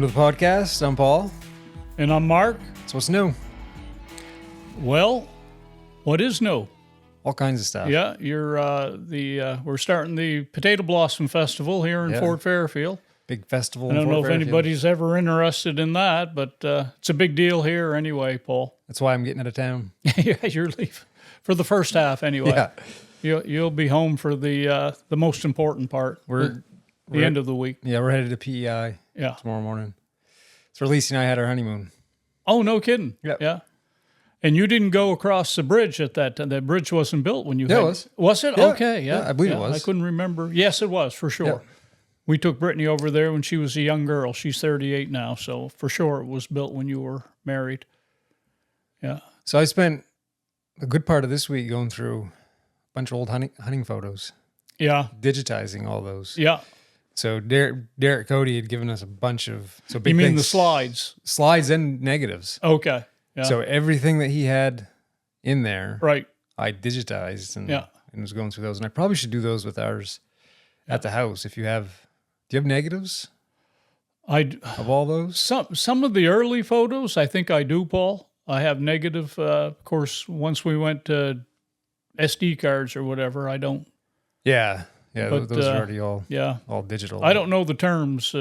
to the podcast. I'm Paul. And I'm Mark. So what's new? Well, what is new? All kinds of stuff. Yeah, we're starting the Potato Blossom Festival here in Fort Fairfield. Big festival. I don't know if anybody's ever interested in that, but it's a big deal here anyway, Paul. That's why I'm getting out of town. Yeah, you're leaving for the first half anyway. Yeah, you'll be home for the most important part. The end of the week. Yeah, we're headed to PEI. Tomorrow morning. So Lisa and I had our honeymoon. Oh, no kidding. Yep. Yeah. And you didn't go across the bridge at that time. That bridge wasn't built when you Yeah, it was. Was it? Yeah. Okay, yeah. I believe it was. I couldn't remember. Yes, it was, for sure. Yeah. We took Brittany over there when she was a young girl. She's 38 now, so for sure it was built when you were married. Yeah. So I spent a good part of this week going through a bunch of old hunting photos. Yeah. Digitizing all those. Yeah. So Derek Cody had given us a bunch of... big You mean things, the slides? Slides and negatives. Okay. Yeah. So everything that he had in there, right. I digitized and was going through those. And I probably should do those with ours at the house. If you have, do you have negatives of all those? Some of the early photos, I think I do, Paul. I have negative. Of course, once we went to SD cards or whatever, I don't. Yeah. Yeah, but, those are already all digital. I don't know the terms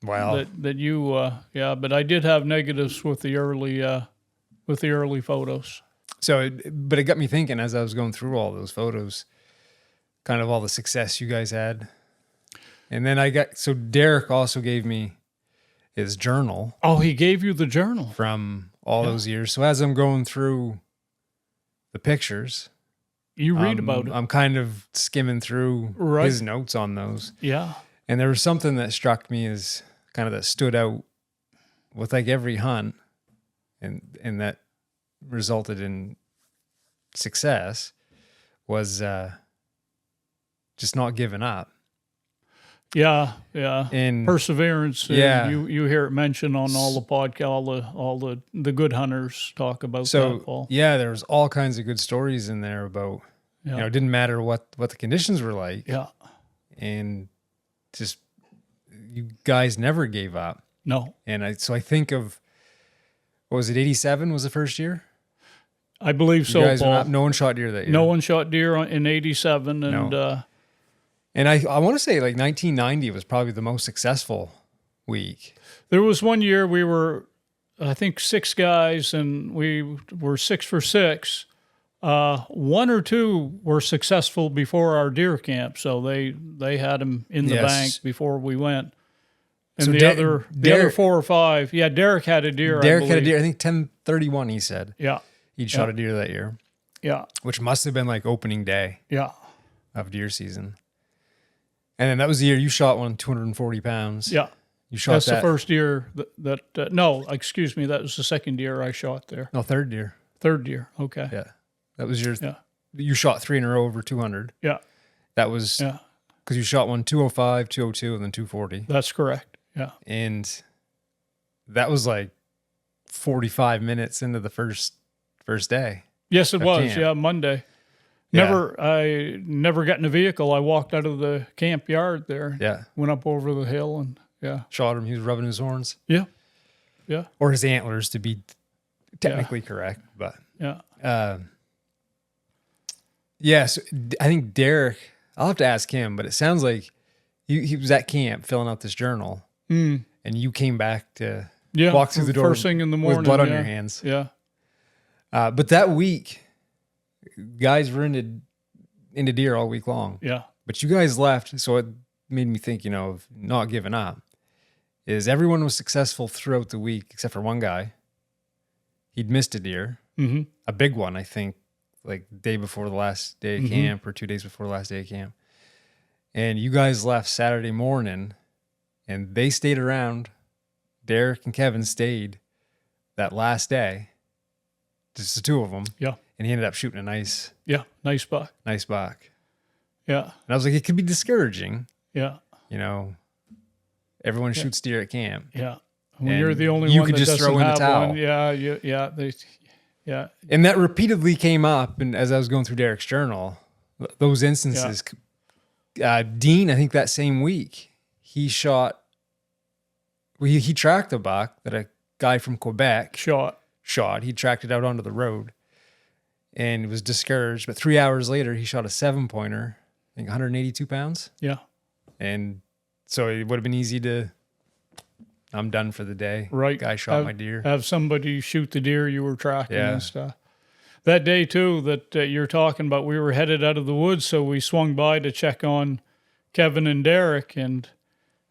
wow. that you, but I did have negatives with the early photos. So, but it got me thinking as I was going through all those photos, kind of all the success you guys had. And then Derek also gave me his journal. Oh, he gave you the journal? From all those years. So as I'm going through the pictures... You read about it. I'm kind of skimming through his notes on those. Yeah. And there was something that struck me as kind of that stood out with like every hunt and that resulted in success was just not giving up. Yeah, yeah. And perseverance. You hear it mentioned on all the podcast, all the good hunters talk about that, Paul. Yeah, there was all kinds of good stories in there about, it didn't matter what the conditions were like. Yeah. And just, you guys never gave up. No. And I think of, what was it, 87 was the first year? I believe so, Paul. No one shot deer that year. No one shot deer in 87. And, no. And I want to say like 1990 was probably the most successful week. There was one year we were, I think, 6 guys, and we were 6 for 6. 1 or 2 were successful before our deer camp, so they had them in the bank before we went. And so the other 4 or 5, Derek had a deer. Derek had a deer. I think 1031. He said. Yeah, he'd shot a deer that year. Yeah, which must have been like opening day. Yeah, of deer season. And then that was the year you shot one 240 pounds. Yeah. You shot That's the first deer no, excuse me, that was the second deer I shot there. No, third deer. Third deer, okay. Yeah. That was yours. Yeah. You shot 3 in a row over 200. Yeah. That was because you shot one 205, 202, and then 240. That's correct, yeah. And that was like 45 minutes into the first day. Yes, it was. Camp. Yeah, Monday. I never got in a vehicle. I walked out of the camp yard there. Yeah. Went up over the hill and shot him. He was rubbing his horns. Yeah. Yeah. Or his antlers to be technically correct, but so I think Derek, I'll have to ask him, but it sounds like he was at camp filling out this journal and you came back to walk through the door first thing in the morning with blood on your hands. Yeah. But that week, guys were into deer all week long. Yeah. But you guys left, so it made me think, of not giving up. Is everyone was successful throughout the week except for one guy. He'd missed a deer. Mm-hmm. A big one, I think, like the day before the last day of camp or 2 days before the last day of camp. And you guys left Saturday morning and they stayed around. Derek and Kevin stayed that last day. Just the 2 of them. Yeah. And he ended up shooting a nice buck. Nice buck. Yeah. And I was like, it could be discouraging. Yeah. Everyone shoots deer at camp. Yeah. When you're the only you one could that just doesn't throw in the have towel. one. Yeah. And that repeatedly came up. And as I was going through Derek's journal, those instances, Dean, I think that same week, he shot well, he tracked a buck that a guy from Quebec shot. He tracked it out onto the road and was discouraged. But 3 hours later, he shot a 7-pointer, I think 182 pounds. Yeah. And so it would have been easy to, I'm done for the day. Right. Guy shot my deer. Have somebody shoot the deer you were tracking Yeah. and stuff. That day, too, that you're talking about, we were headed out of the woods, so we swung by to check on Kevin and Derek, and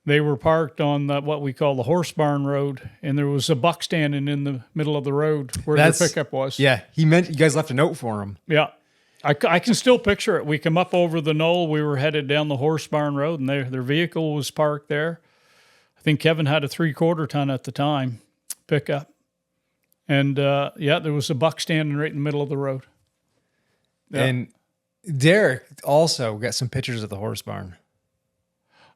they were parked on what we call the horse barn road, and there was a buck standing in the middle of the road where their pickup was. Yeah, he meant you guys left a note for him. Yeah. I can still picture it. We come up over the knoll. We were headed down the horse barn road, and their vehicle was parked there. I think Kevin had a 3/4 ton at the time pickup. And, there was a buck standing right in the middle of the road. Yeah. And Derek also got some pictures of the horse barn.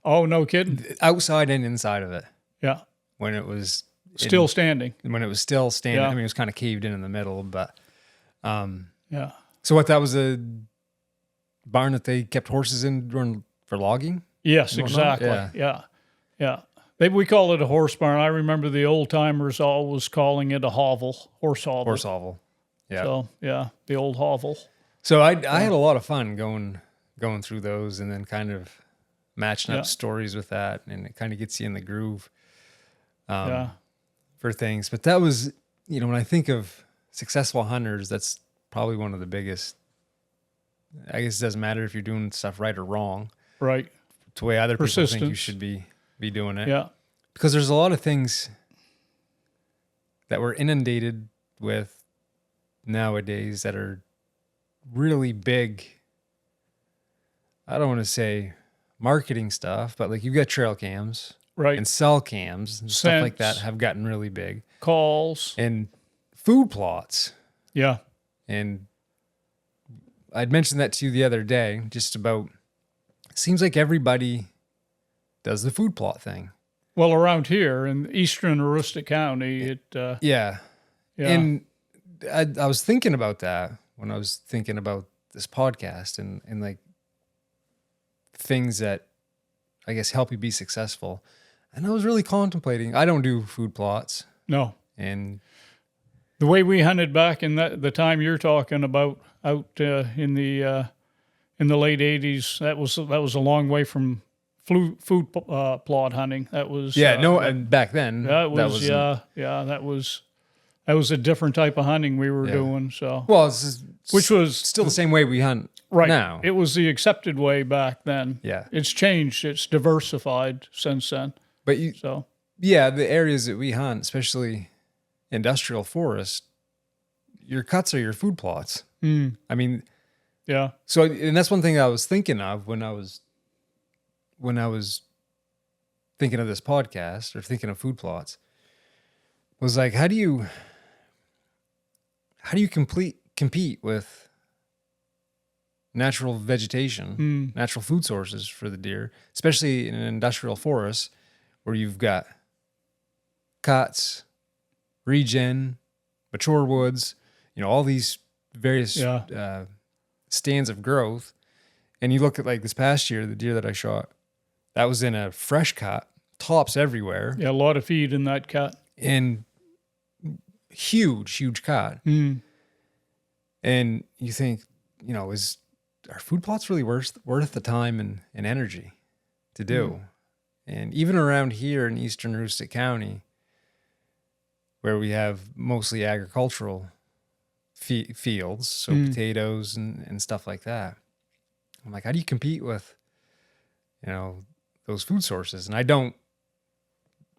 Oh, no kidding. Outside and inside of it. Yeah. When it was Still standing. When it was still standing. Yeah. I mean, it was kind of caved in the middle, but Yeah. so that was a barn that they kept horses in for logging? Yes, exactly. Yeah. We call it a horse barn. I remember the old timers always calling it a hovel, horse hovel. Horse hovel. Yeah. So, yeah, the old hovel. So I had a lot of fun going through those and then kind of matching up stories with that, and it kind of gets you in the groove for things. But that was, when I think of successful hunters, that's probably one of the biggest. I guess it doesn't matter if you're doing stuff right or wrong. Right. It's the way other people think you Persistence. should be doing it. Yeah. Because there's a lot of things that we're inundated with nowadays that are really big. I don't want to say marketing stuff, but like you've got trail cams, Right. and cell cams and stuff like that Scents. have gotten really big, Calls. and food plots. Yeah. And I'd mentioned that to you the other day, just about, it seems like everybody does the food plot thing. Well, around here in eastern Aroostook County, Yeah. And I was thinking about that when I was thinking about this podcast and like things that I guess help you be successful. And I was really contemplating. I don't do food plots. no. And The way we hunted back in the time you're talking about out in the late 80s, that was a long way from food plot hunting. That was and back then that was a different type of hunting we were doing. So which was still the same way we hunt right now. It was the accepted way back then. Yeah. It's changed. It's diversified since then. But So the areas that we hunt, especially industrial forest, your cuts are your food plots. I mean, yeah, so, and that's one thing I was thinking of when I was thinking of this podcast or thinking of food plots, was like, how do you compete with natural vegetation, natural food sources for the deer, especially in an industrial forest where you've got cuts, regen, mature woods, all these various stands of growth. And you look at like this past year, the deer that I shot, that was in a fresh cut, tops everywhere. Yeah, a lot of feed in that cut. And huge cut. And you think, are food plots really worth the time and energy to do? And even around here in eastern Aroostook County, where we have mostly agricultural fields, so potatoes and stuff like that, I'm like, how do you compete with, those food sources? And I don't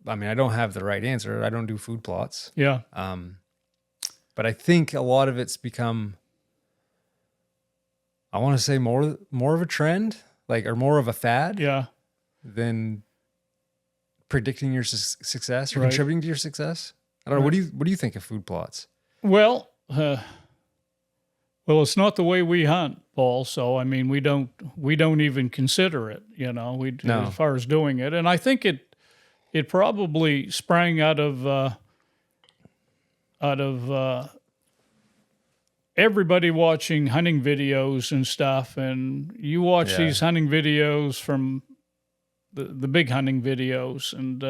have the right answer. I don't do food plots. Yeah. But I think a lot of it's become, I want to say more of a trend, or more of a fad. Yeah. Than predicting your success or Right. contributing to your success. I don't know. What do you think of food plots? Well, it's not the way we hunt, Paul. So I mean, we don't even consider it. No. As far as doing it, and I think it probably sprang out of everybody watching hunting videos and stuff, and you watch these hunting videos from the big hunting videos, and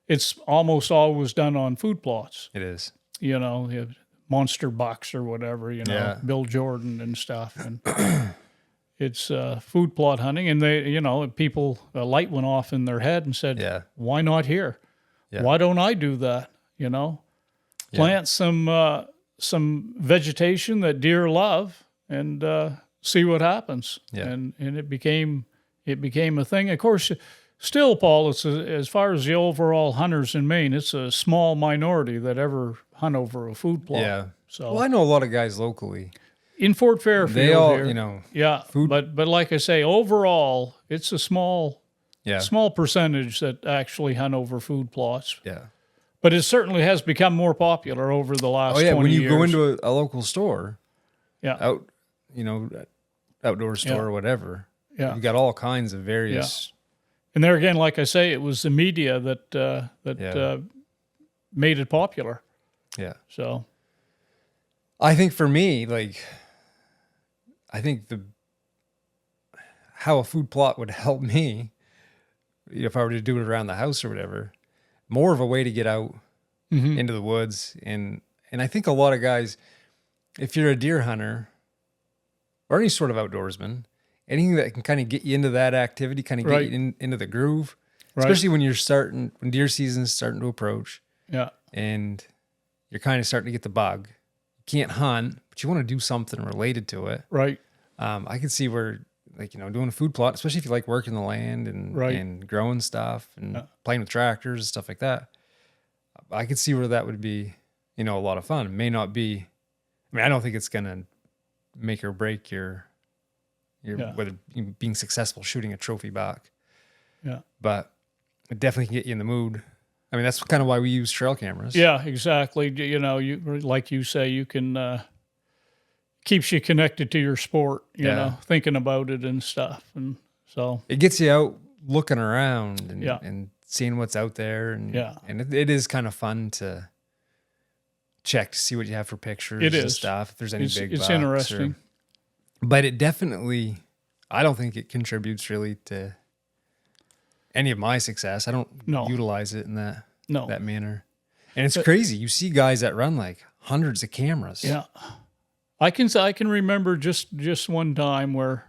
it's almost always done on food plots. It is. You have monster bucks or whatever, Yeah. Bill Jordan and stuff. And it's food plot hunting. And they, people, a light went off in their head and said, Yeah. why not here? Yeah. Why don't I do that? Plant some vegetation that deer love and see what happens. Yeah. And it became a thing. Of course, still, Paul, it's as far as the overall hunters in Maine, it's a small minority that ever hunt over a food plot. Yeah. So Well, I know a lot of guys locally. in Fort Fairfield, They all, here, yeah. food. But like I say, overall, it's a small Yeah. percentage that actually hunt over food plots. Yeah. But it certainly has become more popular over the last 20 years. When you go into a local store, yeah, outdoor store or whatever, yeah. you got all kinds of various. And there again, like I say, it was the media that made it popular. Yeah. So I think for me, how a food plot would help me if I were to do it around the house or whatever, more of a way to get out into the woods. And I think a lot of guys, if you're a deer hunter or any sort of outdoorsman, anything that can kind of get you into that activity, kind of get you into the groove, especially when when deer season's starting to approach. Yeah. And you're kind of starting to get the bug. You can't hunt, but you want to do something related to it. Right. I can see where, doing a food plot, especially if you like working the land and growing stuff and playing with tractors and stuff like that. I could see where that would be, a lot of fun. It may not be, I don't think it's going to make or break your whether being successful shooting a trophy buck. Yeah. But it definitely can get you in the mood. That's kind of why we use trail cameras. Yeah, exactly. You like you say, you can keeps you connected to your sport. You know, thinking about it and stuff, and so it gets you out looking around and seeing what's out there, and it is kind of fun to check to see what you have for pictures and stuff. If there's any big bucks. It's interesting. But it definitely, I don't think it contributes really to any of my success. I don't utilize it in that manner. And it's crazy. You see guys that run like hundreds of cameras. Yeah. I can remember just one time where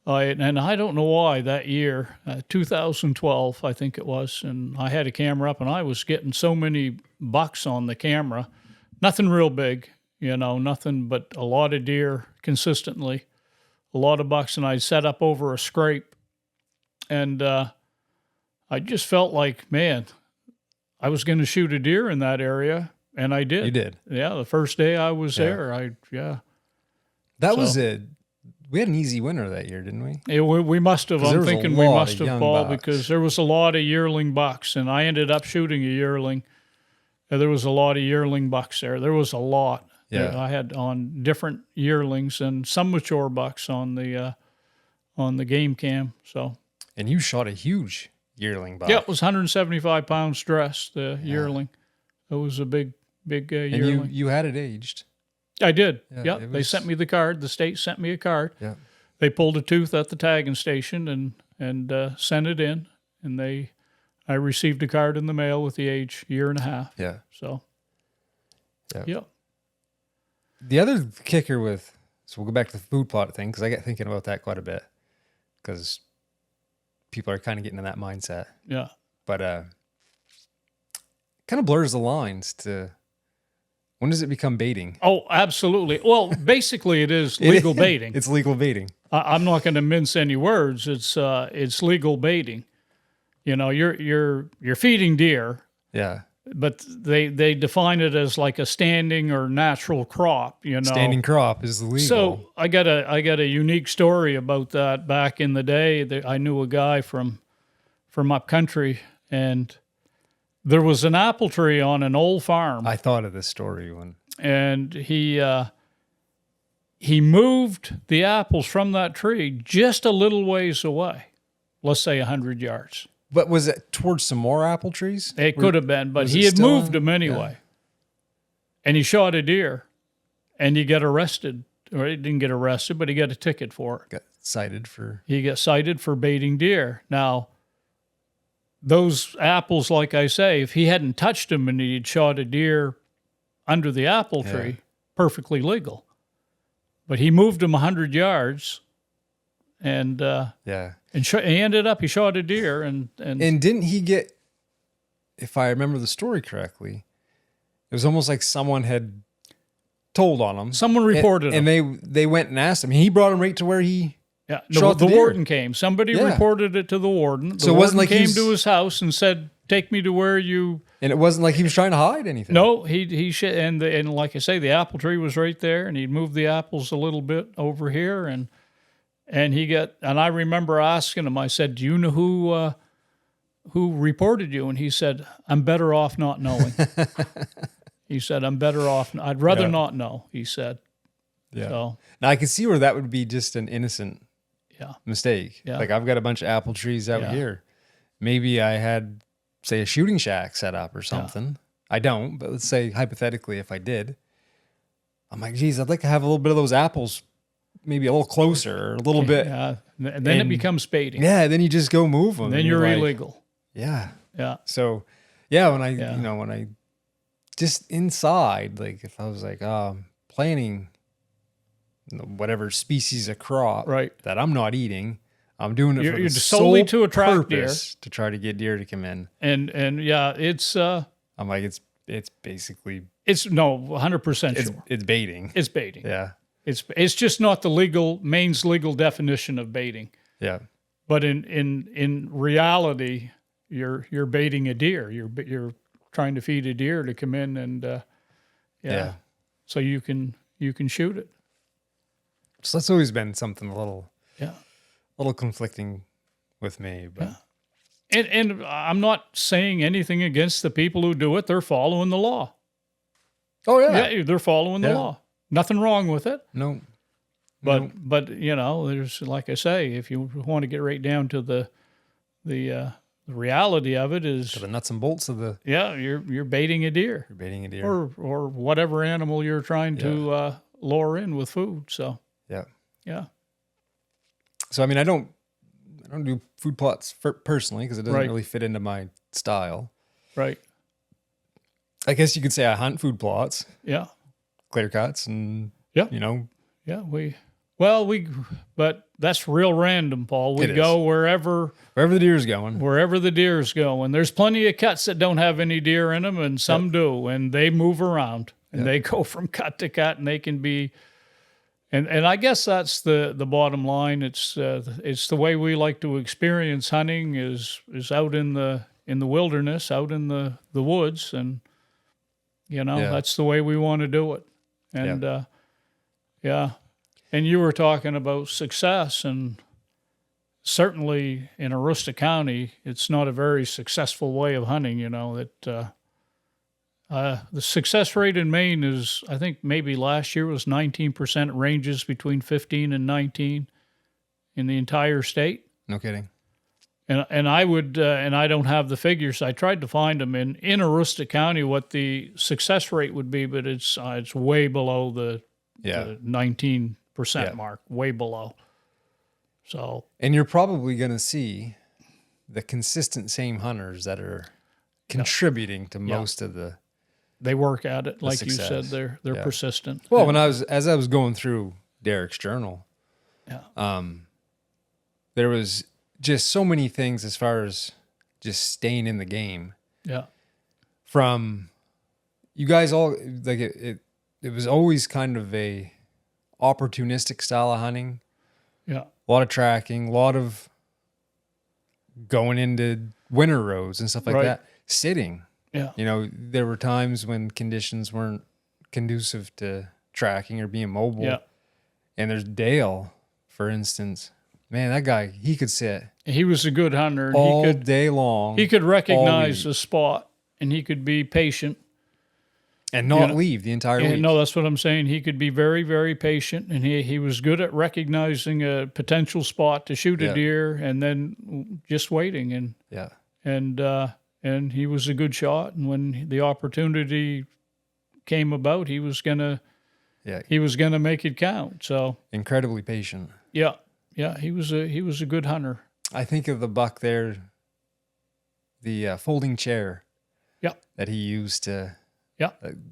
I don't know why that year, 2012, I think it was, and I had a camera up and I was getting so many bucks on the camera. Nothing real big, nothing but a lot of deer consistently, a lot of bucks, and I'd set up over a scrape. And I just felt like, man, I was going to shoot a deer in that area, and I did. You did? Yeah, the first day I was there, That was it. We had an easy winter that year, didn't we? Yeah, we must have. I'm thinking we must have, Paul, because there was a lot of yearling bucks, and I ended up shooting a yearling. There was a lot of yearling bucks there. There was a lot. Yeah. I had on different yearlings and some mature bucks on the game cam. So. And you shot a huge yearling buck. Yeah, it was 175 pounds dress, the yearling. It was a big yearling. And you had it aged. I did. Yeah. They sent me the card. The state sent me a card. Yeah. They pulled a tooth at the tagging station and sent it in, and I received a card in the mail with the age 1.5 years. Yeah. So. Yeah. The other kicker so we'll go back to the food plot thing, because I get thinking about that quite a bit, because people are kind of getting in that mindset. Yeah. But kind of blurs the lines to when does it become baiting? Oh, absolutely. Well, basically it is legal baiting. It's legal baiting. I'm not going to mince any words. It's legal baiting. You're feeding deer. Yeah. But they define it as like a standing or natural crop, Standing crop is legal. So I got a unique story about that. Back in the day, I knew a guy from up country, and there was an apple tree on an old farm. I thought of this story when. And he moved the apples from that tree just a little ways away, let's say 100 yards. But was it towards some more apple trees? It could have been, but he had moved them anyway. Yeah. And he shot a deer, and he got arrested. Or he didn't get arrested, but he got a ticket for it. He got cited for baiting deer. Now, those apples, like I say, if he hadn't touched them and he'd shot a deer under the apple tree, perfectly legal. But he moved them 100 yards, and he ended up, he shot a deer. And didn't he get, if I remember the story correctly, it was almost like someone had told on him. Someone reported him. And they went and asked him. He brought him right to where he shot the deer. warden came. Somebody reported it to the warden. So it wasn't like he came to his house and said, "Take me to where you." And it wasn't like he was trying to hide anything. No, and like I say, the apple tree was right there, and he'd moved the apples a little bit over here, and I remember asking him. I said, "Do you know who reported you?" And he said, "I'm better off not knowing." He said, "I'm better off. I'd rather not know." He said. Yeah. So, now I can see where that would be just an innocent mistake. Yeah. Like I've got a bunch of apple trees out here. Maybe I had, say, a shooting shack set up or something. Yeah. I don't, but let's say hypothetically if I did, I'm like, geez, I'd like to have a little bit of those apples maybe a little closer or a little bit. Yeah. And then it becomes baiting. Yeah, then you just go move them. And then you're illegal. Yeah. Yeah. So, when I just inside, like if I was like planting whatever species of crop that I'm not eating, I'm doing it for the solely to attract deer, to try to get deer to come in. And it's I'm like it's basically 100% sure. It's baiting. It's baiting. Yeah. It's just not the Maine's legal definition of baiting. Yeah. But in reality, you're baiting a deer. You're trying to feed a deer to come in and so you can shoot it. So that's always been something a little conflicting with me, but and I'm not saying anything against the people who do it. They're following the law. Oh yeah, they're following the law. Nothing wrong with it. No. But there's, like I say, if you want to get right down to the reality of it is the nuts and bolts of the you're baiting a deer. You're baiting a deer. Or whatever animal you're trying to lure in with food. So yeah. So I mean, I don't do food plots personally because it doesn't really fit into my style. Right. I guess you could say I hunt food plots. Yeah. Clear cuts and but that's real random, Paul. We go wherever the deer's going. Wherever the deer's going. There's plenty of cuts that don't have any deer in them, and some do, and they move around and they go from cut to cut, and they can be. And I guess that's the bottom line. It's the way we like to experience hunting is out in the wilderness, out in the woods, and that's the way we want to do it. And and you were talking about success, and certainly in Aroostook County, it's not a very successful way of hunting. The success rate in Maine is, I think maybe last year was 19%. It ranges between 15 and 19 in the entire state. No kidding. And I would, and I don't have the figures. I tried to find them in Aroostook County what the success rate would be, but it's way below the 19% mark, way below. So, and you're probably going to see the consistent same hunters that are contributing to most of the. They work at it, like success. You said. They're persistent. Well, as I was going through Derek's journal, there was just so many things as far as just staying in the game. Yeah. From you guys all like it was always kind of a opportunistic style of hunting. Yeah. A lot of tracking, a lot of going into winter roads and stuff like that. Sitting. Yeah. There were times when conditions weren't conducive to tracking or being mobile. Yeah. And there's Dale, for instance. Man, that guy, he could sit. He was a good hunter. All day long. He could recognize the spot, and he could be patient. And not leave the entire week. No, that's what I'm saying. He could be very, very patient, and he was good at recognizing a potential spot to shoot a deer and then just waiting. And he was a good shot. And when the opportunity came about, he was gonna make it count. So incredibly patient. Yeah, he was a good hunter. I think of the buck there the folding chair Yeah. that he used to. Yeah.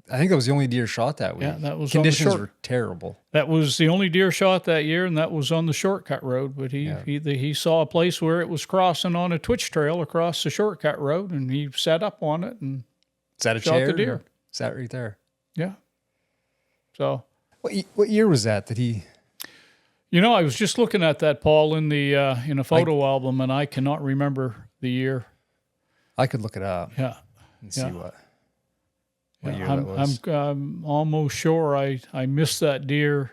I think that was the only deer shot that week. Yeah, that was Conditions were terrible. That was the only deer shot that year, and that was on the shortcut road. But he saw a place where it was crossing on a twitch trail across the shortcut road, and he sat up on it and Sat a shot chair. the deer. Sat right there. Yeah. So. What year was that he? I was just looking at that, Paul, in a photo album, and I cannot remember the year. I could look it up. Yeah. And see what year I'm, that was. I'm almost sure I missed that deer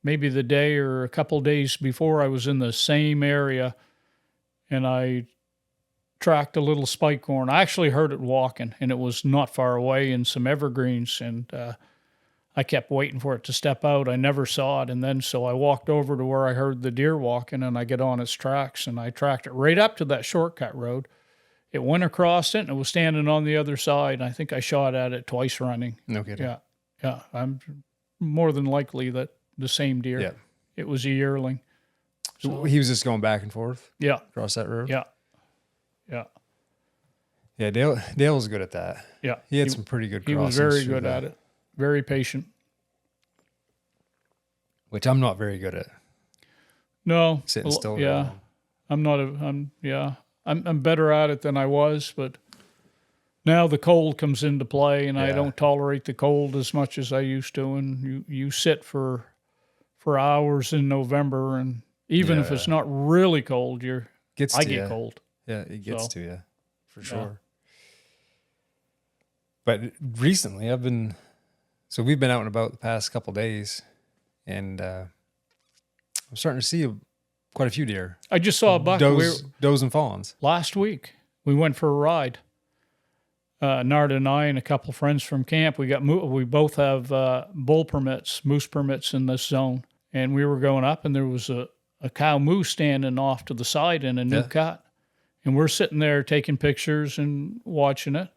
maybe the day or a couple days before. I was in the same area, and I tracked a little spike horn. I actually heard it walking, and it was not far away in some evergreens, and I kept waiting for it to step out. I never saw it, and then so I walked over to where I heard the deer walking, and I get on its tracks, and I tracked it right up to that shortcut road. It went across it, and it was standing on the other side. I think I shot at it twice running. No kidding. Yeah. I'm more than likely that the same deer. Yeah. It was a yearling. So he was just going back and forth. Yeah. Across that road. Yeah. Yeah. Dale was good at that. Yeah. He had some pretty good crossings. He was very good at it. Very patient. Which I'm not very good at. No. Sitting still. Yeah. I'm better at it than I was, but now the cold comes into play, and I don't tolerate the cold as much as I used to. And you sit for hours in November, and even if it's not really cold, I get cold. Yeah, it gets to you for sure. But recently, we've been out and about the past couple of days, and I'm starting to see quite a few deer. I just saw a buck. Does and fawns. Last week, we went for a ride. Nard and I and a couple of friends from camp. We both have bull permits, moose permits in this zone, and we were going up, and there was a cow moose standing off to the side in a new cut, and we're sitting there taking pictures and watching it.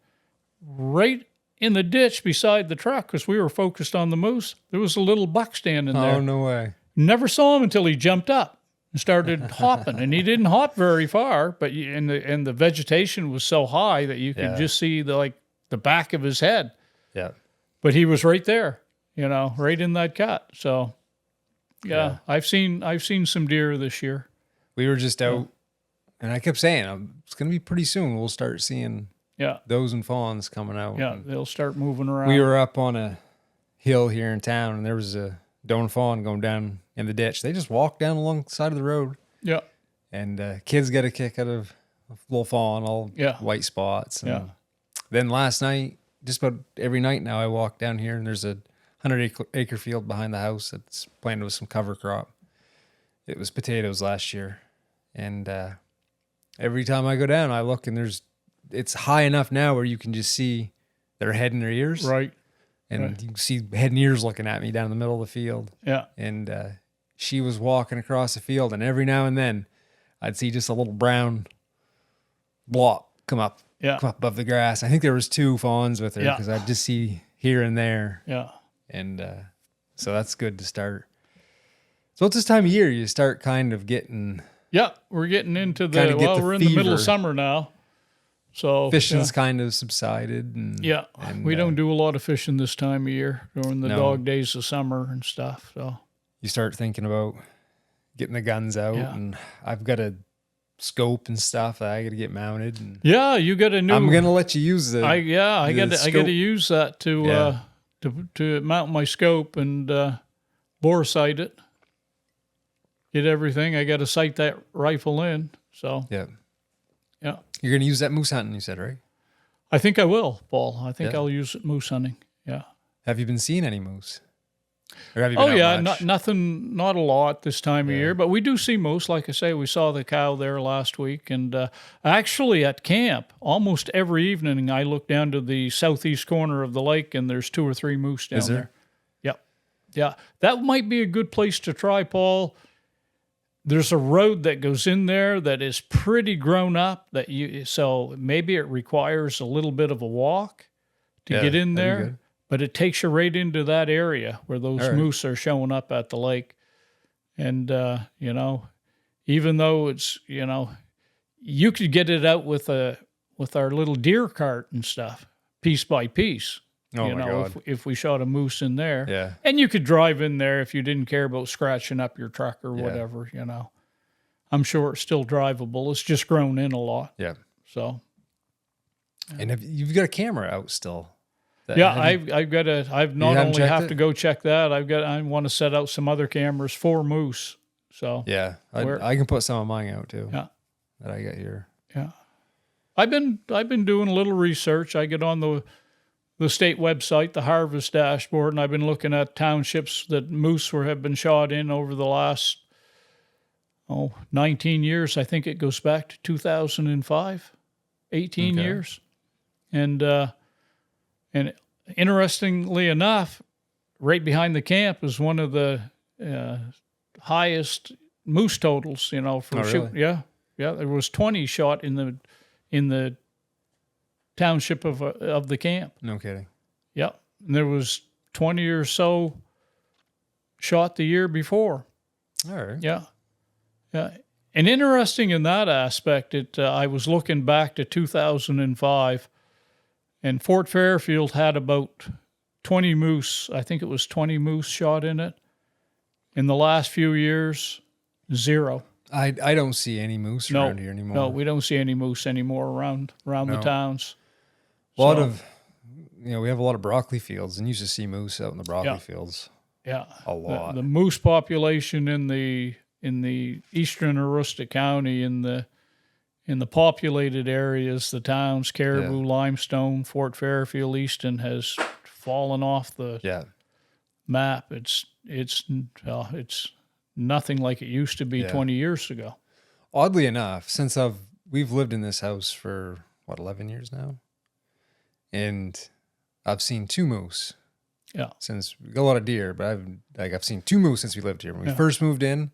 Right in the ditch beside the truck, because we were focused on the moose, there was a little buck standing there. Oh, no way! Never saw him until he jumped up and started hopping, and he didn't hop very far, but and the vegetation was so high that you could just see the back of his head. Yeah. But he was right there, right in that cut. So, I've seen some deer this year. We were just out, and I kept saying it's going to be pretty soon. We'll start seeing does and fawns coming out. Yeah, they'll start moving around. We were up on a hill here in town, and there was a doe and fawn going down in the ditch. They just walked down along the side of the road. Yeah. And kids get a kick out of a little fawn, all white spots. And then last night, just about every night now, I walk down here, and there's a 100-acre field behind the house that's planted with some cover crop. It was potatoes last year. And every time I go down, I look, and it's high enough now where you can just see their head and their ears. Right. And you can see head and ears looking at me down in the middle of the field. Yeah. And she was walking across the field, and every now and then I'd see just a little brown blop come up above the grass. I think there was 2 fawns with her because I'd just see here and there. Yeah. And so that's good to start. So it's this time of year you start kind of getting... Yeah, we're getting into we're in the middle of summer now. So fishing's kind of subsided. And we don't do a lot of fishing this time of year during the dog days of summer and stuff. So you start thinking about getting the guns out, and I've got a scope and stuff that I got to get mounted. And you got a new. I'm gonna let you use the. I got to use that to mount my scope and bore sight it. Get everything. I got to sight that rifle in. So yeah. You're going to use that moose hunting, you said, right? I think I will, Paul. I think I'll use it moose hunting. Yeah. Have you been seeing any moose? Or have you been out much? Nothing, not a lot this time of year, but we do see moose. Like I say, we saw the cow there last week. And actually at camp, almost every evening, I look down to the southeast corner of the lake, and there's 2 or 3 moose down there. Yep. Yeah. That might be a good place to try, Paul. There's a road that goes in there that is pretty grown up so maybe it requires a little bit of a walk to get in there, but it takes you right into that area where those moose are showing up at the lake. And, even though it's, you could get it out with our little deer cart and stuff, piece by piece. Oh my God. If we shot a moose in there. Yeah. And you could drive in there if you didn't care about scratching up your truck or whatever, I'm sure it's still drivable. It's just grown in a lot. Yeah. So. And you've got a camera out still. I've not only have to go check that, I want to set out some other cameras for moose. So. Yeah. I can put some of mine out too. Yeah. That I got here. Yeah. I've been doing a little research. I get on the state website, the Harvest dashboard, and I've been looking at townships that moose have been shot in over the last 19 years. I think it goes back to 2005, 18 years. And interestingly enough, right behind the camp is one of the highest moose totals, for shooting. Really? Yeah. Yeah. There was 20 shot in the township of the camp. No kidding. Yep. And there was 20 or so shot the year before. All right. Yeah. Yeah. And interesting in that aspect, I was looking back to 2005, and Fort Fairfield had about 20 moose. I think it was 20 moose shot in it. In the last few years, 0. I don't see any moose around here anymore. No, we don't see any moose anymore around the towns. A lot of, we have a lot of broccoli fields, and used to see moose out in the broccoli fields. Yeah, a lot. The moose population in the eastern Aroostook County, in the populated areas, the towns, Caribou, Limestone, Fort Fairfield, Easton, has fallen off the map. It's nothing like it used to be 20 years ago. Oddly enough, since we've lived in this house for 11 years now, and I've seen 2 moose. Yeah. Since we got a lot of deer, but I've seen 2 moose since we lived here. When we first moved in,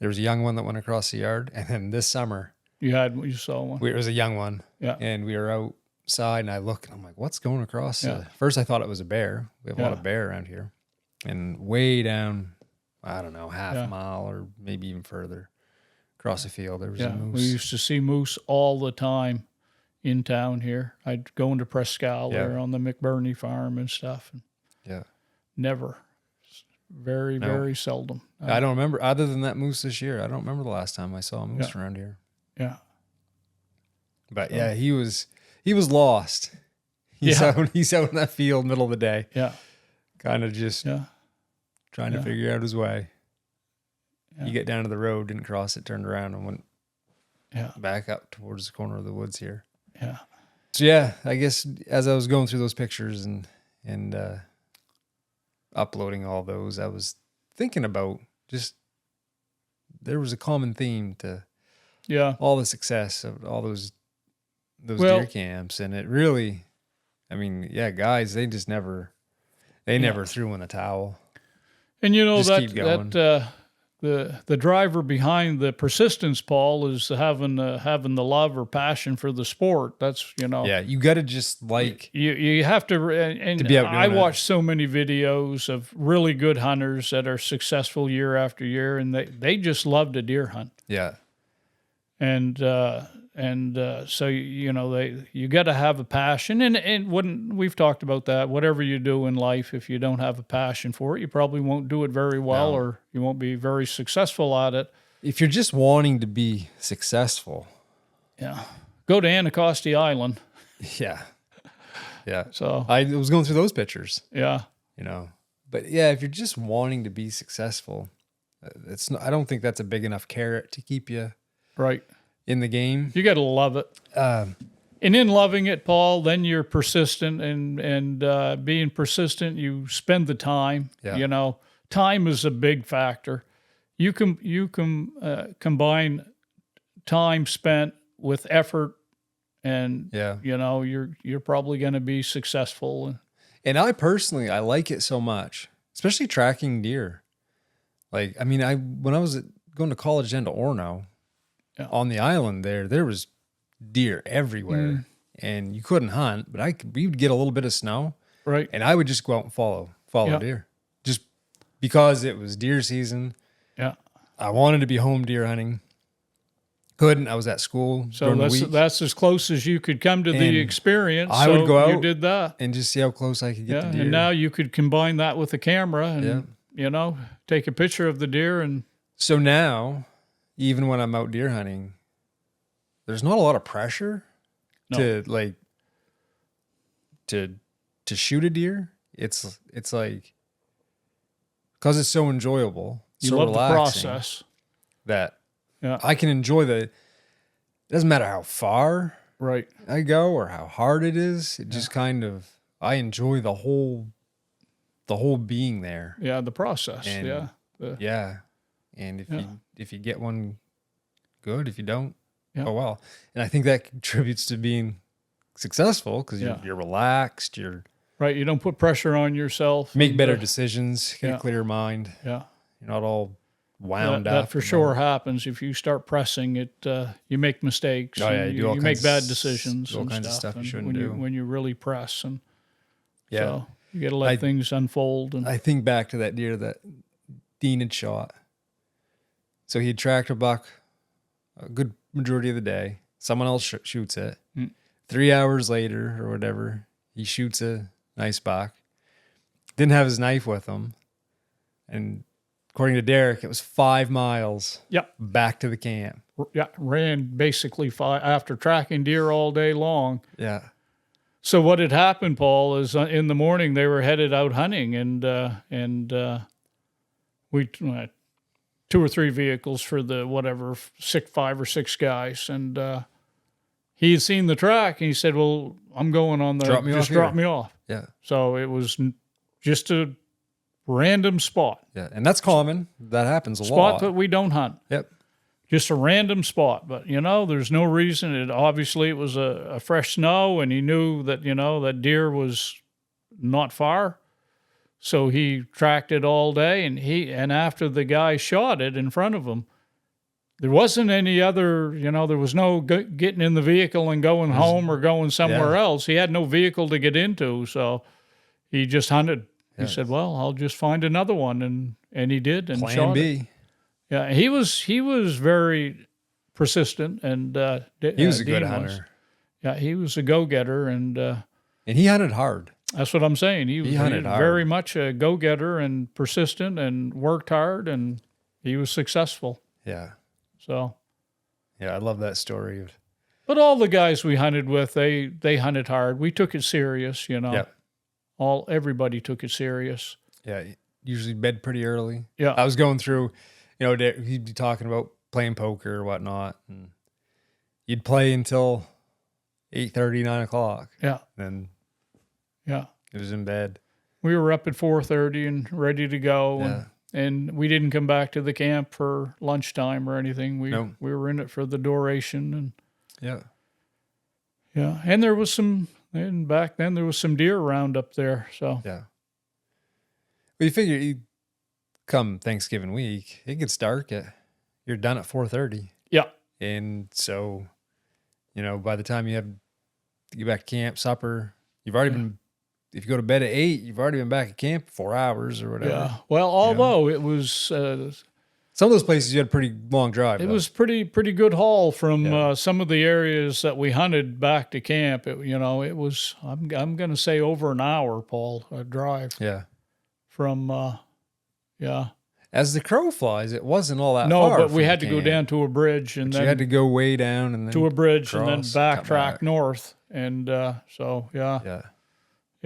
there was a young one that went across the yard, and then this summer you saw one. It was a young one. Yeah. And we were outside, and I look, and I'm like, what's going across? First, I thought it was a bear. We have a lot of bear around here, and way down, I don't know, half a mile or maybe even further across the field, there was a moose. We used to see moose all the time in town here. I'd go into Presque Isle on the McBurney farm and stuff. And never. Very, very seldom. I don't remember, other than that moose this year, I don't remember the last time I saw a moose around here. Yeah. But he was lost. He's out in that field middle of the day. Yeah. Kind of just trying to figure out his way. Yeah. You get down to the road, didn't cross it, turned around and went back up towards the corner of the woods here. Yeah. So I guess as I was going through those pictures and uploading all those, I was thinking about just, there was a common theme to all the success of all those deer camps. And it really, guys, they just never threw in the towel. And just keep going. The driver behind the persistence, Paul, is having the love or passion for the sport. That's you got to just you have to. And to be out I watch so many videos of really good hunters that are successful year after year, and they just love to deer hunt. Yeah, and so you got to have a passion, and we've talked about that. Whatever you do in life, if you don't have a passion for it, you probably won't do it very well, or you won't be very successful at it. If you're just wanting to be successful, go to Anacostia Island. Yeah. So I was going through those pictures. Yeah. But if you're just wanting to be successful, I don't think that's a big enough carrot to keep you in the game. You got to love it. And in loving it, Paul, then you're persistent, and being persistent, you spend the time. Yeah. Time is a big factor. You can combine time spent with effort, and you're probably going to be successful. And I personally, I like it so much, especially tracking deer. When I was going to college down to Orono, on the island there was deer everywhere, and you couldn't hunt, but we would get a little bit of snow, right? And I would just go out and follow deer, just because it was deer season. Yeah, I wanted to be home deer hunting, Couldn't. I was at school So during the week. that's as close as you could come to the And experience. I so would go you out did that. and just see how close I could get the deer. And now you could combine that with the camera and, take a picture of the deer. And So now, even when I'm out deer hunting, there's not a lot of pressure to shoot a deer. It's like, because it's so enjoyable, you so love relaxing, the process. that Yeah. I can enjoy it doesn't matter how far Right. I go or how hard it is. It just kind of, I enjoy the whole being there. Yeah, the process. And Yeah. And if you get one, good. If you don't, Yeah. oh well. And I think that contributes to being successful because you're relaxed. You're Right. You don't put pressure on yourself. make better decisions. Get a clear mind. Yeah. You're not all wound up. That for sure happens. If you start pressing it, you make mistakes. Oh, yeah, you make bad decisions. all kinds of stuff you shouldn't do. When you really press. And Yeah. so you got to let things unfold. And I think back to that deer that Dean had shot. So he had tracked a buck a good majority of the day. Someone else shoots it. 3 hours later or whatever, he shoots a nice buck. Didn't have his knife with him. And according to Derek, it was 5 miles back to the camp. Yeah, ran basically after tracking deer all day long. Yeah. So what had happened, Paul, is in the morning they were headed out hunting, and we 2 or 3 vehicles for the 5 or 6 guys, and he had seen the track, and he said, "Well, I'm going on the drop me off." Yeah. So it was just a random spot. Yeah. And that's common. That happens a lot. Spot that we don't hunt. Yep. Just a random spot, but there's no reason. It was a fresh snow, and he knew that that deer was not far, so he tracked it all day. And after the guy shot it in front of him, there wasn't any other. There was no getting in the vehicle and going home or going somewhere else. He had no vehicle to get into, so he just hunted. He said, "Well, I'll just find another one," and he did, and Plan shot B. it. Yeah, he was very persistent, and he was a good hunter. He was a go-getter, and he hunted hard. That's what I'm saying. He was very much a go-getter and persistent and worked hard, and he was successful. Yeah. So. Yeah, I love that story. But all the guys we hunted with, they hunted hard. We took it serious, Yeah. Everybody took it serious. Yeah, usually bed pretty early. Yeah. I was going through, he'd be talking about playing poker or whatnot, and you'd play until 8:30, 9 o'clock. Yeah. Then yeah, it was in bed. We were up at 4:30 and ready to go, and we didn't come back to the camp for lunchtime or anything. We were in it for the duration, and and there was and back then there was some deer around up there. So yeah. Well, you figure come Thanksgiving week, it gets dark you're done at 4:30. Yeah. And so, by the time you have to get back to camp, supper, you've already been, if you go to bed at 8, you've already been back at camp 4 hours or whatever. Yeah. Well, although it was, some of those places you had a pretty long drive. It was pretty good haul from some of the areas that we hunted back to camp. It was, I'm going to say over an hour, Paul, a drive. Yeah. From, As the crow flies, it wasn't all that No, far. but we had to go down to a bridge, and then you had to go way down and then to a bridge cross, and then backtrack north. And it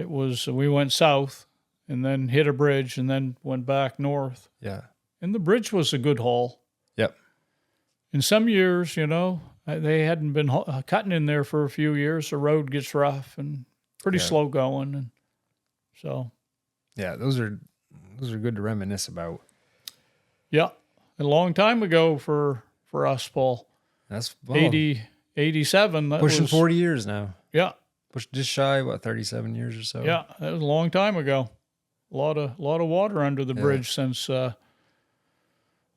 was, we went south and then hit a bridge and then went back north. Yeah. And the bridge was a good haul. Yep. In some years, they hadn't been cutting in there for a few years. The road gets rough and pretty slow going. And so. Yeah, those are good to reminisce about. Yeah. A long time ago for us, Paul. That's 87. Pushing 40 years now. Yeah. Just shy, 37 years or so. Yeah, that was a long time ago. A lot of water under the bridge since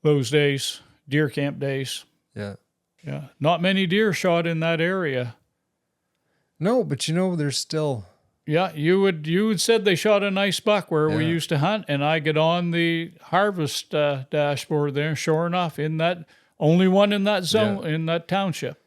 those days, deer camp days. Yeah. Yeah. Not many deer shot in that area. No, but there's still. Yeah, you had said they shot a nice buck where we used to hunt, and I get on the harvest dashboard there. Sure enough, Only one in that zone, in that township.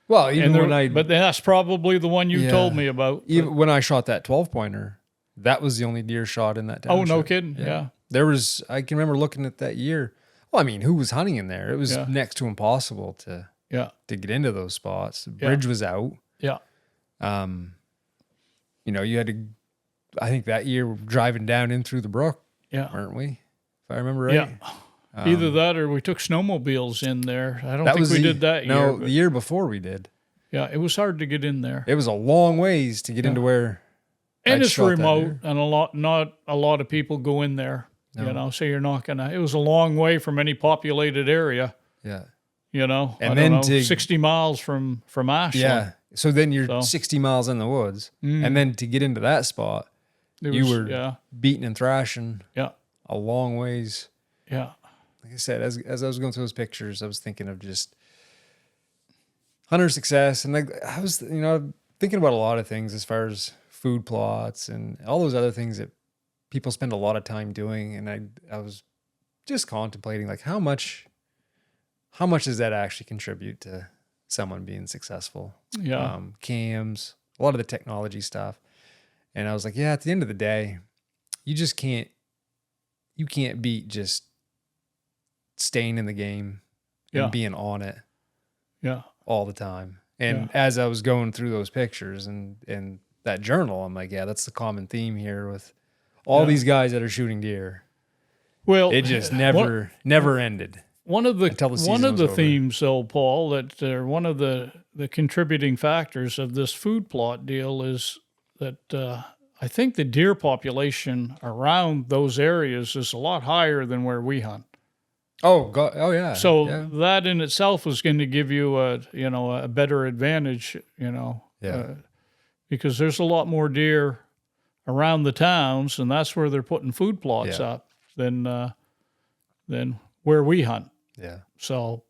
Well, even but that's probably the one you told me about. Even when I shot that 12-pointer, that was the only deer shot in that Oh, township. no kidding. Yeah. There was, I can remember looking at that year. Well, I mean, who was hunting in there? It was next to impossible to get into those spots. The bridge was out. Yeah. You know, you had to, I think that year driving down in through the brook, weren't we? If I remember right. Yeah. Either that or we took snowmobiles in there. I don't think we did that year. No, the year before we did. Yeah, it was hard to get in there. It was a long ways to get into where. And it's remote, and not a lot of people go in there. No. You know, so you're not gonna. It was a long way from any populated area. Yeah. You know, and then 60 miles from Ashland. Yeah. So then you're 60 miles in the woods, and then to get into that spot, you were beating and thrashing. Yeah. A long ways. Yeah. Like I said, as I was going through those pictures, I was thinking of just hunter success, and I was, you know, thinking about a lot of things as far as food plots and all those other things that people spend a lot of time doing, and I was just contemplating like how much does that actually contribute to someone being successful? Yeah, cams, a lot of the technology stuff, and I was like, yeah, at the end of the day, you can't beat just staying in the game and being on it all the time. And as I was going through those pictures and that journal, I'm like, yeah, that's the common theme here with all these guys that are shooting deer. Well, it just never ended. One of the themes, though, Paul, that one of the contributing factors of this food plot deal is that I think the deer population around those areas is a lot higher than where we hunt. Oh God! Oh yeah. So that in itself is going to give you a better advantage, because there's a lot more deer around the towns, and that's where they're putting food plots up than where we hunt. Yeah. So,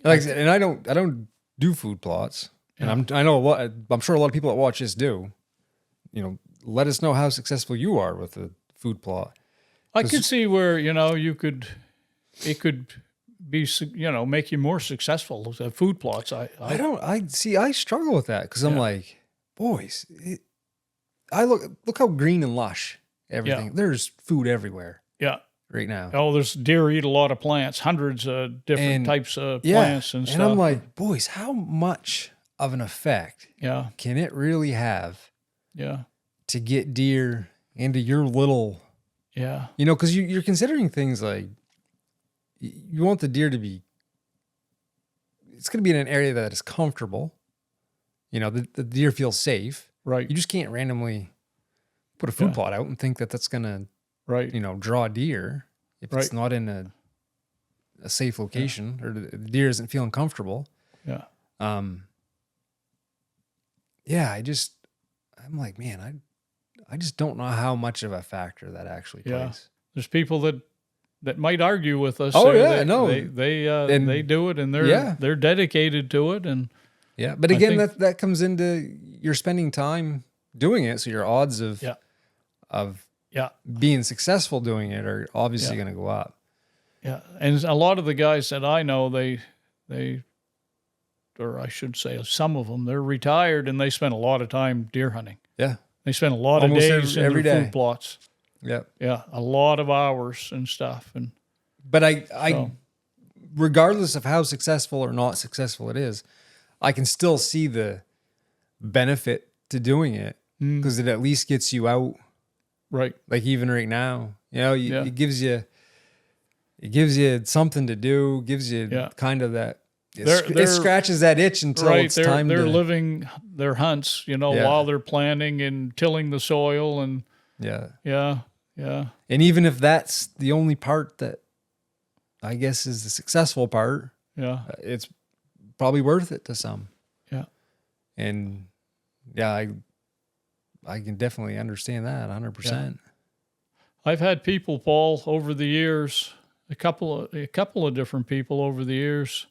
like I said, and I don't do food plots, and I'm sure a lot of people that watch this do. You know, let us know how successful you are with a food plot. I could see where it could be, make you more successful. Food plots. I struggle with that because I'm like, boys, look how green and lush everything. There's food everywhere. Yeah. Right now. Oh, there's deer eat a lot of plants, hundreds of different types of plants and stuff. And I'm like, boys, how much of an effect can it really have to get deer into your little, because you're considering things like you want the deer to be, it's going to be in an area that is comfortable. You know, the deer feels safe. Right. You just can't randomly put a food plot out and think that that's going to, draw deer if it's not in a safe location or the deer isn't feeling comfortable. Yeah. I'm like, man, I just don't know how much of a factor that actually plays. There's people that might argue with us. Oh they do it and they're dedicated to it. And but again, that comes into you're spending time doing it, so your odds of being successful doing it are obviously going to go up. Yeah, and a lot of the guys that I know, or I should say some of them, they're retired and they spend a lot of time deer hunting. Yeah. They spend a lot of days in their food plots. Yeah. Yeah, a lot of hours and stuff. But I regardless of how successful or not successful it is, I can still see the benefit to doing it because it at least gets you out. Right. Like even right now, it gives you something to do, gives you kind of that, it scratches that itch until it's time they're living their hunts, while they're planting and tilling the soil and yeah. And even if that's the only part that I guess is the successful part, it's probably worth it to some. Yeah. And I can definitely understand that 100%. Yeah. I've had people, Paul, over the years, a couple of different people over the years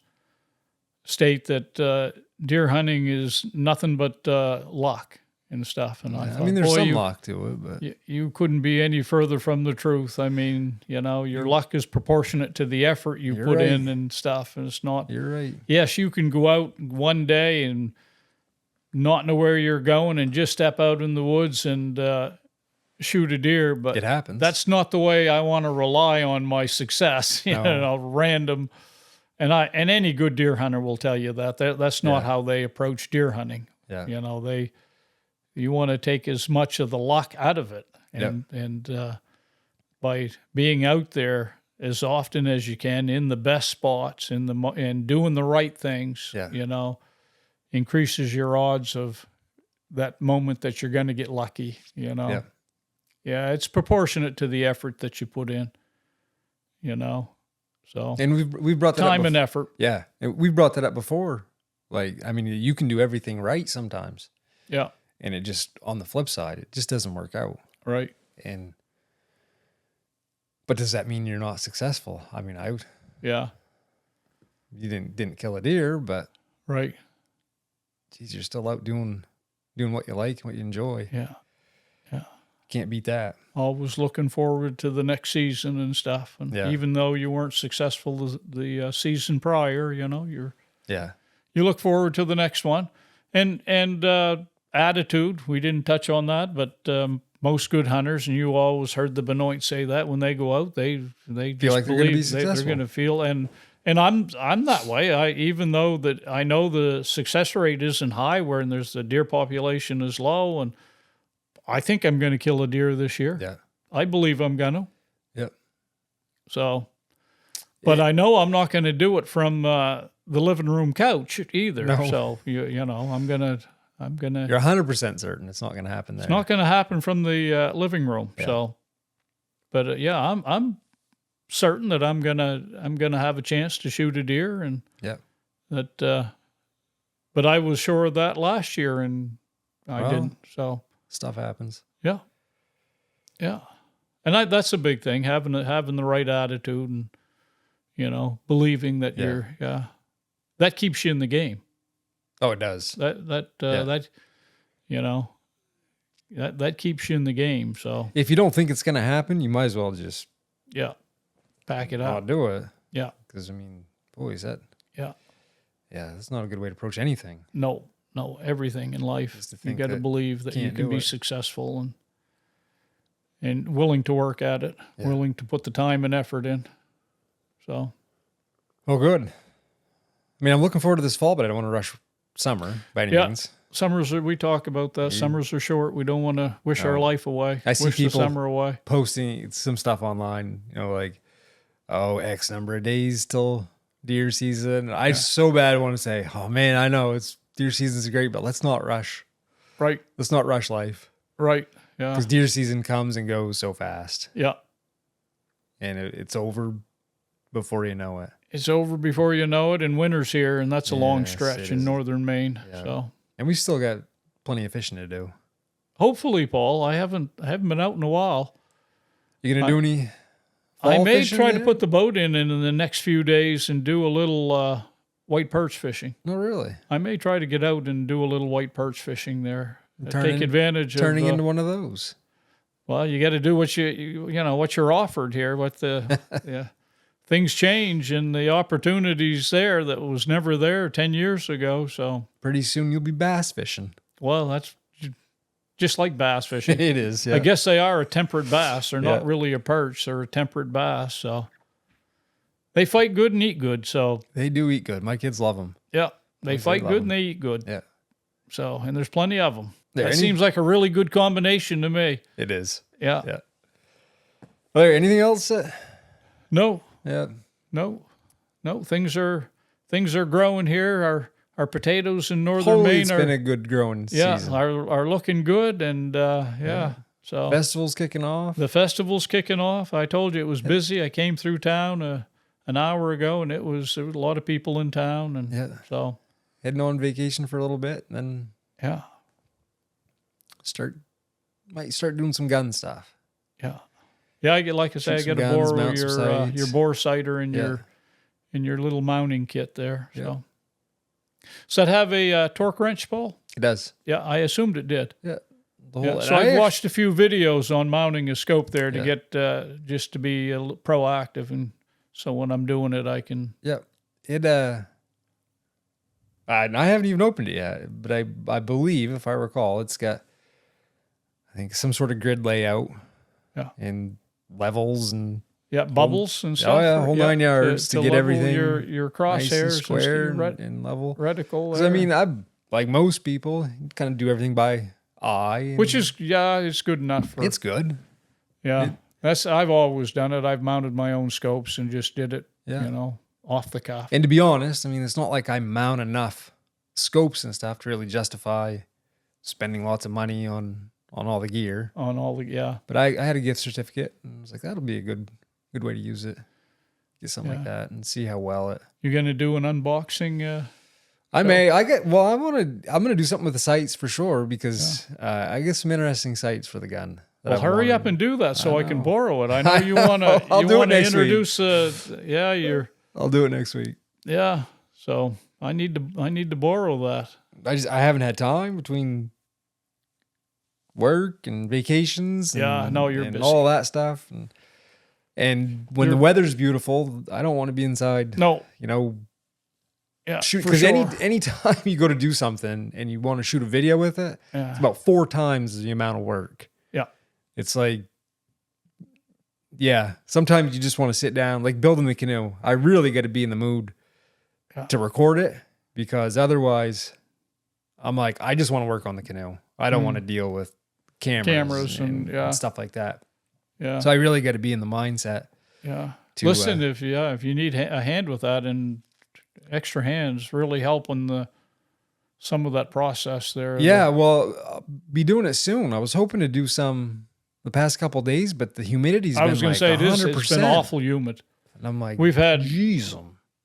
state that deer hunting is nothing but luck. and stuff. And I thought, I mean, there's boy, some luck to it, but you couldn't be any further from the truth. I mean, your luck is proportionate to the effort you put right. in and stuff. And it's not. You're right. Yes, you can go out one day and not know where you're going and just step out in the woods and shoot a deer, but It happens. that's not the way I want to rely on my success. Random. And any good deer hunter will tell you that's not how they approach deer hunting. Yeah. You want to take as much of the luck out of it, and by being out there as often as you can in the best spots, and doing the right things, increases your odds of that moment that you're going to get lucky. Yeah, it's proportionate to the effort that you put in. So and we've brought that time up and effort. Yeah, and we've brought that up before. Like, I mean, you can do everything right sometimes. Yeah. And it just, on the flip side, it just doesn't work out. Right. But does that mean you're not successful? I mean, Yeah. You didn't kill a deer, but right. Geez, you're still out doing what you like and what you enjoy. Yeah. Can't beat that. Always looking forward to the next season and stuff. And even though you weren't successful the season prior, you look forward to the next one. And attitude, we didn't touch on that, but most good hunters, and you always heard the Benoit say that when they go out, they feel just like they're going to be believe successful. they're going to feel, and I'm that way. Even though that I know the success rate isn't high, where there's the deer population is low, and I think I'm going to kill a deer this year. Yeah. I believe I'm going to. Yep. So, but I know I'm not going to do it from the living room couch either. No. So, I'm going to. You're 100% certain it's not going to happen there. It's not going to happen from the living room. Yeah. So, but I'm certain that I'm gonna have a chance to shoot a deer, and that. But I was sure of that last year, and I didn't. So stuff happens. Yeah. And that's a big thing, having the right attitude, and believing that that keeps you in the game. Oh, it does. That keeps you in the game. So if you don't think it's going to happen, you might as well just pack it out. I'll do it. Yeah. Because I mean, boy, that's not a good way to approach anything. No, everything in life. You got to believe that you can be successful and willing to work at it, willing to put the time and effort in. So. Well, good. I mean, I'm looking forward to this fall, but I don't want to rush summer by any means. We talk about that. Summers are short. We don't want to wish our life away. I see wish people the summer away. Posting some stuff online, like, X number of days till deer season. I so bad want to say, oh man, I know deer season's great, but let's not rush. Right. Let's not rush life. Right. Yeah. Because deer season comes and goes so fast. Yeah. And it's over before you know it. It's over before you know it, and winter's here, and that's a long stretch in northern Maine. Yeah. So, and we still got plenty of fishing to do. Hopefully, Paul. I haven't been out in a while. You gonna do any? I may try to put the boat in the next few days and do a little white perch fishing. No, really. I may try to get out and do a little white perch fishing there. Take advantage turning into one of those. Well, you got to do what what you're offered here. What the things change, and the opportunities there that was never there 10 years ago. So pretty soon you'll be bass fishing. Well, that's just like bass fishing. It is. Yeah. I guess they are a temperate bass. They're not really a perch. They're a temperate bass. So they fight good and eat good. So they do eat good. My kids love them. Yeah. They fight good and they eat good. Yeah. So, and there's plenty of them. That seems like a really good combination to me. It is. Yeah. Yeah. Well, anything else? No. Yeah. No. Things are growing here. Our potatoes in northern Maine it's been a good growing season. Are looking good, and so festival's kicking off. The festival's kicking off. I told you it was busy. I came through town an hour ago, and there was a lot of people in town, and so heading on vacation for a little bit, and then might start doing some gun stuff. Yeah, I get I got to borrow your bore sighter and your little mounting kit there. So. Does that have a torque wrench, Paul? It does. Yeah, I assumed it did. Yeah. The Yeah, whole, so I've watched a few videos on mounting a scope there to get just to be proactive, and so when I'm doing it, I can. Yeah. It I haven't even opened it yet, but I believe, if I recall, it's got, I think, some sort of grid layout. Yeah. And levels and bubbles and stuff. Oh yeah, whole 9 yards to get level everything your crosshairs nice and square and and level. reticle. Because I mean, I like most people, kind of do everything by eye, which is it's good enough. It's good. Yeah, I've always done it. I've mounted my own scopes and just did it. Yeah. You know, off the cuff. And to be honest, I mean, it's not like I mount enough scopes and stuff to really justify spending lots of money on all the gear. On all the But I had a gift certificate, and I was like, that'll be a good way to use it. Get something like that and see how well it. You're gonna do an unboxing. I'm gonna do something with the sights for sure, because I get some interesting sights for the gun. Well, hurry up and do that so I can borrow it. I know you want to. I'll do it next introduce. week. I'll do it next week. Yeah. So I need to borrow that. I haven't had time between work and vacations. And, you're busy. All that stuff. And when the weather's beautiful, I don't want to be inside. No. You know. Yeah. Shoot, because any time you go to do something and you want to shoot a video with it, it's about 4 times the amount of work. Yeah. It's like, sometimes you just want to sit down, like building the canoe. I really got to be in the mood to record it, because otherwise I'm like, I just want to work on the canoe. I don't want to deal with cameras and stuff like that. Yeah. So I really got to be in the mindset. Yeah. Listen, if you need a hand with that, and extra hands really helping some of that process there. Yeah, well, I'll be doing it soon. I was hoping to do some the past couple of days, but the humidity's been like 100%. It's been awful humid. And I'm like, we've had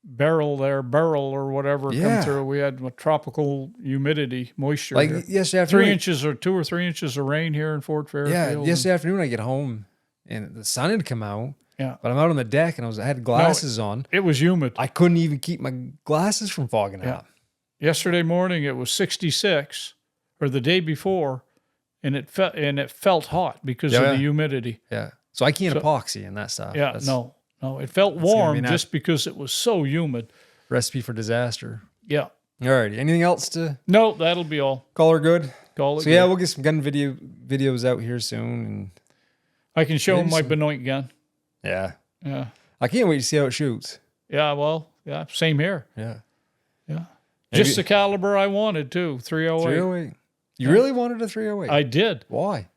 beryl or whatever come through. We had tropical humidity, moisture. Like here. yesterday afternoon, 3 inches or 2 or 3 inches of rain here in Fort Fairfield. Yeah, yesterday afternoon I get home and the sun had come out. Yeah, but I'm out on the deck and I had glasses on. It was humid. I couldn't even keep my glasses from fogging up. Yesterday morning it was 66, or the day before, and it felt hot because of the humidity. Yeah, so I can't epoxy and that stuff. Yeah, no, it felt warm just because it was so humid. Recipe for disaster. Yeah. Alrighty. Anything else to? No, that'll be all. Call her good. Call it. So we'll get some gun videos out here soon, and I can show them my Benoit gun. Yeah. Yeah. I can't wait to see how it shoots. Yeah, well, same here. Yeah. Yeah. Just the caliber I wanted, too, 308. 308. You really wanted a 308? I did. Why?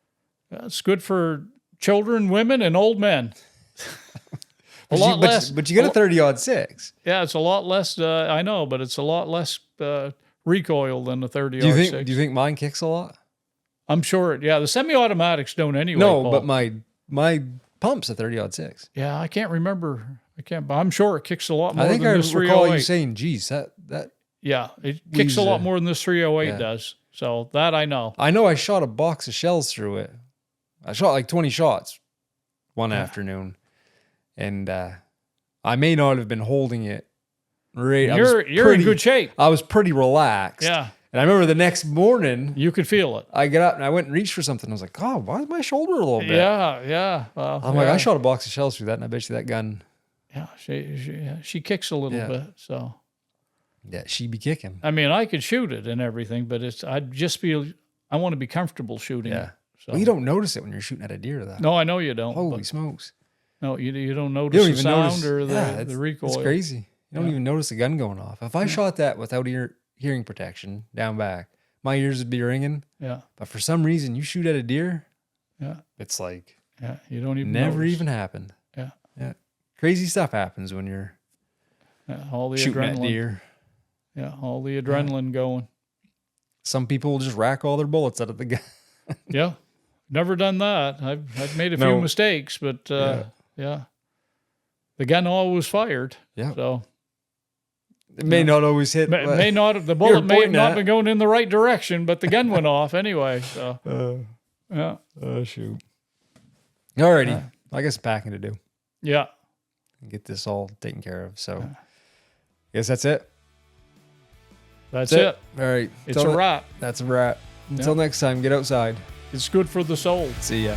It's good for children, women, and old men. Less. But you got a 30-06. Yeah, it's a lot less, I know, but it's a lot less recoil than the 30-06. Do you think mine kicks a lot? I'm sure. The semi-automatics don't anyway. No, Paul. but my pump's a 30-06. Yeah, I can't remember. But I'm sure it kicks a lot more than this 308. I recall you saying, geez, that yeah, it kicks a lot more than this 308 does. So that I know. I know I shot a box of shells through it. I shot like 20 shots one afternoon. And I may not have been holding it right. You're in good shape. I was pretty relaxed. Yeah. And I remember the next morning, you could feel it. I get up and I went and reached for something. I was like, "Oh, why is my shoulder a little bit?" Yeah. Well, I'm like, I shot a box of shells through that, and I bet you that gun. Yeah, she kicks a little bit. So. Yeah, she be kicking. I mean, I could shoot it and everything, but I want to be comfortable shooting. Yeah. It, so. Well, you don't notice it when you're shooting at a deer, though. No, I know you don't. Holy smokes! No, you don't notice the sound or the recoil. It's crazy. You don't even notice the gun going off. If I shot that without hearing protection down back, my ears would be ringing. Yeah. But for some reason, you shoot at a deer. Yeah. It's like. Yeah. You don't even. Never even happened. Yeah. Yeah. Crazy stuff happens when you're. All the shooting adrenaline. At deer. Yeah. All the adrenaline going. Some people will just rack all their bullets out of the gun. Yeah. Never done that. I've made a few mistakes, but yeah. The gun always fired. Yeah. So. It may not always hit. The bullet may not have been going in the right direction, but the gun went off anyway. So. Yeah. Oh, shoot. Alrighty. I guess packing to do. Yeah. Get this all taken care of. So, I guess that's it. That's it. All right. It's a wrap. That's a wrap. Until next time, get outside. It's good for the soul. See ya.